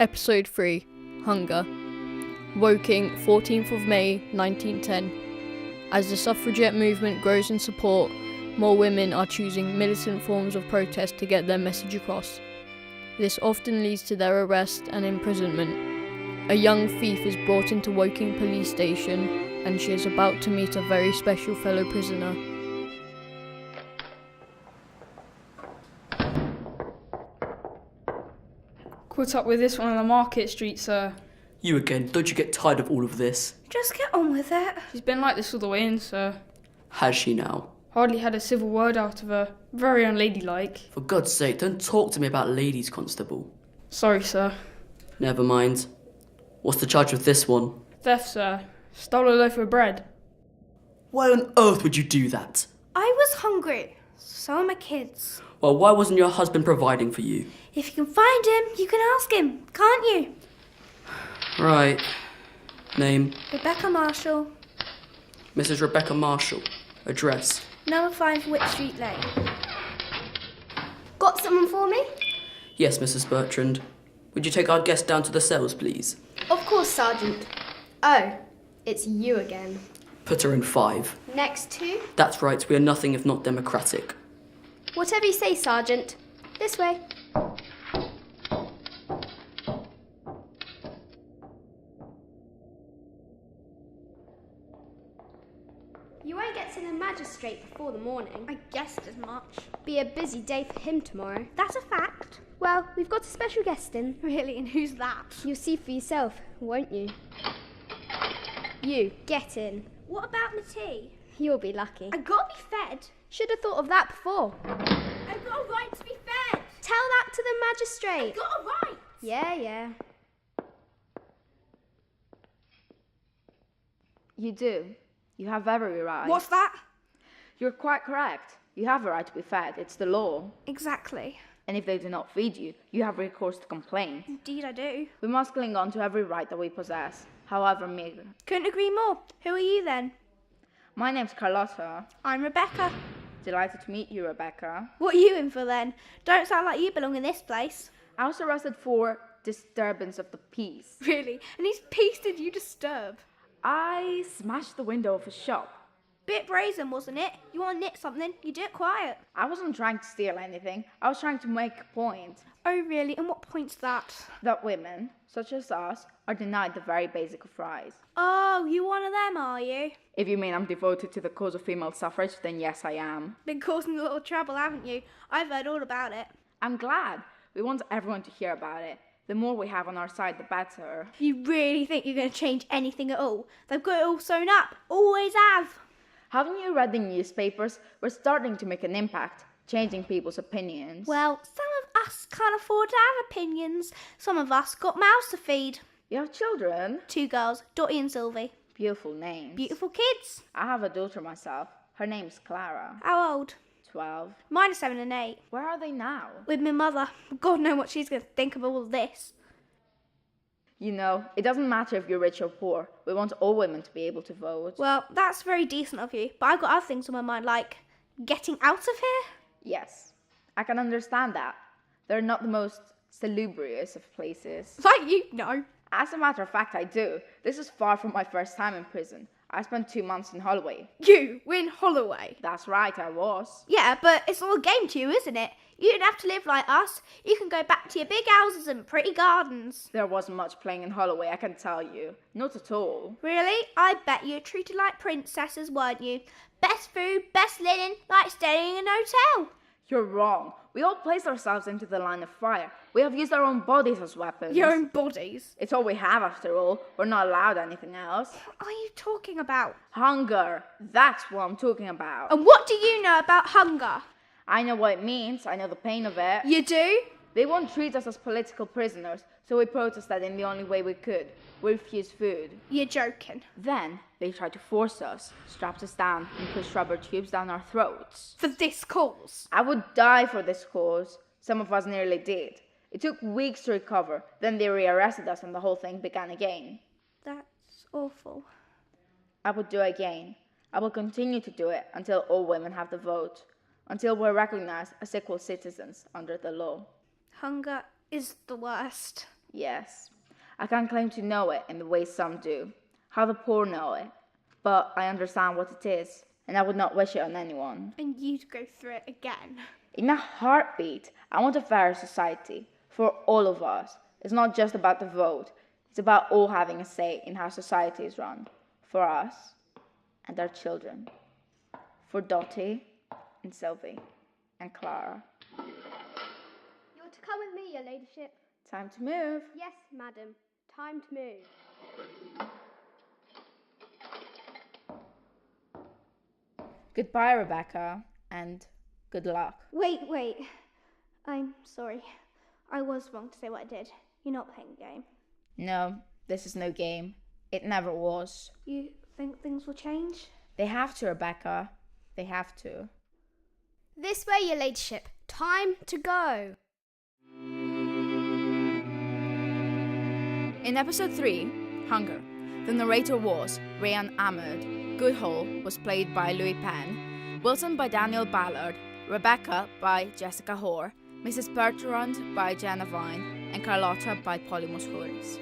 Episode 3, Hunger. Woking, 14th of May, 1910. As the suffragette movement grows in support, more women are choosing militant forms of protest to get their message across. This often leads to their arrest and imprisonment. A young thief is brought into Woking police station, and she is about to meet a very special fellow prisoner. Caught up with this one on the market street, sir. You again, don't you get tired of all of this? Just get on with it. She's been like this all the way in, sir. Has she now? Hardly had a civil word out of her. Very unladylike. For God's sake, don't talk to me about ladies, Constable. Sorry, sir. Never mind. What's the charge with this one? Theft, sir. Stole a loaf of bread. Why on earth would you do that? I was hungry. So are my kids. Well, why wasn't your husband providing for you? If you can find him, you can ask him, can't you? Right. Name? Rebecca Marshall, Mrs. Rebecca Marshall. Address? number 5 Wick Street Lane. Got someone for me? Yes, Mrs. Bertrand. Would you take our guest down to the cells, please? Of course, Sergeant. Oh, it's you again. Put her in 5. Next two? That's right, we are nothing if not democratic. Whatever you say, Sergeant. This way. You won't get to the magistrate before the morning. I guessed as much. Be a busy day for him tomorrow. That's a fact. Well, we've got a special guest in. Really, and who's that? You'll see for yourself, won't you? You, get in. What about my tea? You'll be lucky. I gotta be fed. Should have thought of that before. I've got a right to be fed. Tell that to the I've magistrate. got a right. Yeah. You do. You have every right. What's that? You're quite correct. You have a right to be fed. It's the law. Exactly. And if they do not feed you, you have recourse to complain. Indeed I do. We must cling on to every right that we possess, however meager. Couldn't agree more. Who are you then? My name's Carlotta. I'm Rebecca. Delighted to meet you, Rebecca. What are you in for then? Don't sound like you belong in this place. I was arrested for disturbance of the peace. Really? And whose peace did you disturb? I smashed the window of a shop. Bit brazen, wasn't it? You want to nick something, you do it quiet. I wasn't trying to steal anything. I was trying to make a point. Oh really? And what point's that? That women, such as us, are denied the very basic of rights. Oh, you one of them, are you? If you mean I'm devoted to the cause of female suffrage, then yes, I am. Been causing a little trouble, haven't you? I've heard all about it. I'm glad. We want everyone to hear about it. The more we have on our side, the better. You really think you're going to change anything at all? They've got it all sewn up. Always have. Haven't you read the newspapers? We're starting to make an impact, changing people's opinions. Well, some of us can't afford to have opinions. Some of us got mouths to feed. You have children? 2 girls, Dottie and Sylvie. Beautiful names. Beautiful kids. I have a daughter myself. Her name's Clara. How old? 12. Mine are 7 and 8. Where are they now? With my mother. God knows what she's going to think of all this. You know, it doesn't matter if you're rich or poor. We want all women to be able to vote. Well, that's very decent of you, but I've got other things on my mind, like getting out of here. Yes, I can understand that. They're not the most salubrious of places. Like you know. As a matter of fact, I do. This is far from my first time in prison. I spent 2 months in Holloway. You win Holloway. That's right, I was. Yeah, but it's all a game to you, isn't it? You don't have to live like us. You can go back to your big houses and pretty gardens. There wasn't much playing in Holloway, I can tell you. Not at all. Really? I bet you were treated like princesses, weren't you? Best food, best linen, like staying in a hotel. You're wrong. We all placed ourselves into the line of fire. We have used our own bodies as weapons. Your own bodies. It's all we have after all. We're not allowed anything else. What are you talking about? Hunger. That's what I'm talking about. And what do you know about hunger? I know what it means. I know the pain of it. You do? They won't treat us as political prisoners, so we protested in the only way we could. We refused food. You're joking. Then they tried to force us, strapped us down, and pushed rubber tubes down our throats. For this cause? I would die for this cause. Some of us nearly did. It took weeks to recover. Then they rearrested us and the whole thing began again. That's awful. I would do it again. I will continue to do it until all women have the vote. Until we're recognized as equal citizens under the law. Hunger is the worst. Yes, I can't claim to know it in the way some do, how the poor know it, but I understand what it is, and I would not wish it on anyone. And you'd go through it again. In a heartbeat, I want a fairer society for all of us. It's not just about the vote, it's about all having a say in how society is run, for us and our children, for Dottie and Sylvie and Clara. You're to come with me, your ladyship. Time to move. Yes, madam. Time to move. Goodbye, Rebecca, and good luck. Wait. I'm sorry. I was wrong to say what I did. You're not playing a game. No, this is no game. It never was. You think things will change? They have to, Rebecca. They have to. This way, your ladyship. Time to go. In episode 3, Hunger, the narrator was Ryan Ahmed, Goodhall was played by Louis Penn, Wilson by Daniel Ballard, Rebecca by Jessica Hoare, Mrs. Bertrand by Jenna Vine, and Carlotta by Polly Moshuris.